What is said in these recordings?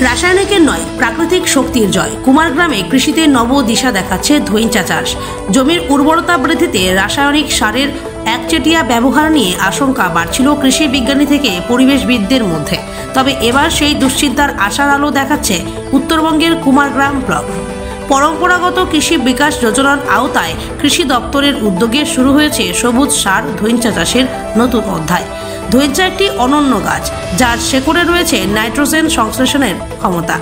রাসায়নিকের নয়, প্রাকৃতিক শক্তির জয়। কুমারগ্রামে কৃষিতে নব দিশা দেখাচ্ছে ধইঞ্চা চাষ। জমির উর্বরতা বৃদ্ধিতে রাসায়নিক সারের একচেটিয়া ব্যবহার নিয়ে আশঙ্কা বাড়ছিল কৃষি বিজ্ঞানী থেকে পরিবেশবিদদের মধ্যে। তবে এবার সেই দুশ্চিন্তার আশার আলো দেখাচ্ছে উত্তরবঙ্গের কুমারগ্রাম ব্লক। পরম্পরাগত কৃষি বিকাশ যোজনার আওতায় কৃষি দপ্তরের উদ্যোগে শুরু হয়েছে সবুজ সার ধইঞ্চা চাষের নতুন অধ্যায়। ধইঞ্চা একটি অনন্য গাছ, যার শেকড়ে রয়েছে নাইট্রোজেন সংশ্লেষণের ক্ষমতা।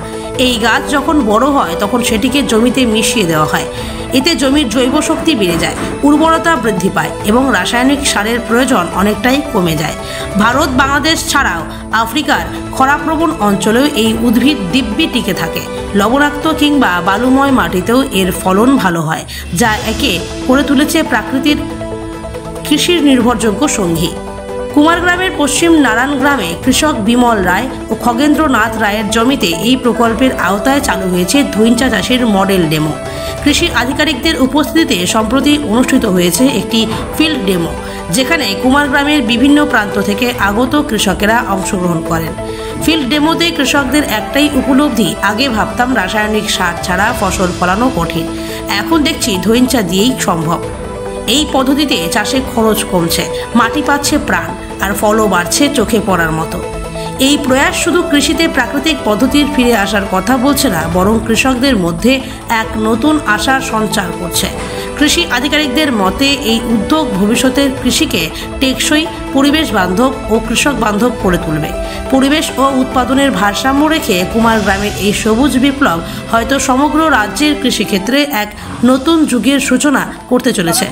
এই গাছ যখন বড় হয় তখন সেটিকে জমিতে মিশিয়ে দেওয়া হয়। এতে জমির জৈব শক্তি বেড়ে যায়, উর্বরতা বৃদ্ধি পায় এবং রাসায়নিক সারের প্রয়োজন অনেকটাই কমে যায়। ভারত, বাংলাদেশ ছাড়াও আফ্রিকার খরাপ্রবণ অঞ্চলেও এই উদ্ভিদ দিব্যি টিকে থাকে। লবণাক্ত কিংবা বালুময় মাটিতেও এর ফলন ভালো হয়, যা একে করে তুলেছে প্রাকৃতিক কৃষির নির্ভরযোগ্য সঙ্গী। কুমারগ্রামের পশ্চিম নারায়ণ গ্রামে কৃষক বিমল রায় ও খগেন্দ্রনাথ রায়ের জমিতে এই প্রকল্পের আওতায় চালু হয়েছে ধইঞ্চা চাষের মডেল ডেমো। কৃষি আধিকারিকদের উপস্থিতিতে সম্প্রতি অনুষ্ঠিত হয়েছে একটি ফিল্ড ডেমো, যেখানে কুমারগ্রামের বিভিন্ন প্রান্ত থেকে আগত কৃষকেরা অংশগ্রহণ করেন। ফিল্ড ডেমোতে কৃষকদের একটাই উপলব্ধি, আগে ভাবতাম রাসায়নিক সার ছাড়া ফসল ফলানো কঠিন, এখন দেখছি ধইঞ্চা দিয়েই সম্ভব। এই পদ্ধতিতে চাষে খরচ কমছে, মাটি পাচ্ছে প্রাণ, আর ফলও বাড়ছে চোখে পড়ার মতো। এই প্রয়াস শুধু কৃষিতে প্রাকৃতিক পদ্ধতির ফিরে আসার কথা বলছে না, বরং কৃষকদের মধ্যে এক নতুন আশার সঞ্চার করছে। কৃষি আধিকারিকদের মতে এই উদ্যোগ ভবিষ্যতের কৃষিকে টেকসই, পরিবেশ বান্ধব ও কৃষক বান্ধব করে তুলবে। পরিবেশ ও উৎপাদনের ভারসাম্য রেখে কুমারগ্রামের এই সবুজ বিপ্লব হয়তো সমগ্র রাজ্যের কৃষিক্ষেত্রে এক নতুন যুগের সূচনা করতে চলেছে।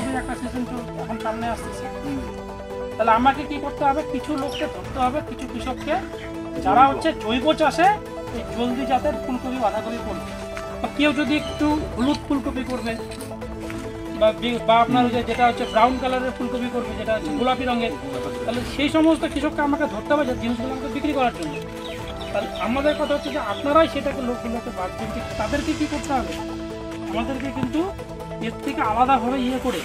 তাহলে আমাকে কি করতে হবে? কিছু লোককে ধরতে হবে, কিছু কৃষককে, যারা জৈব চাষে এই জলদি জাতের ফুলকপি, বাঁধাকপি করবে, বা কেউ যদি একটু হলুদ ফুলকপি করবে, বা আপনার যেটা ব্রাউন কালারের ফুলকপি করবে, যেটা গোলাপি রঙের, তাহলে সেই সমস্ত কৃষককে আমাকে ধরতে হবে যে জিনিসগুলো আমাকে বিক্রি করার জন্য। তাহলে আমাদের কথা হচ্ছে যে আপনারাই সেটাকে লোকগুলোকে বাঁচবেন, তাদেরকে কি করতে হবে? আমাদেরকে কিন্তু এর থেকে আলাদাভাবে করে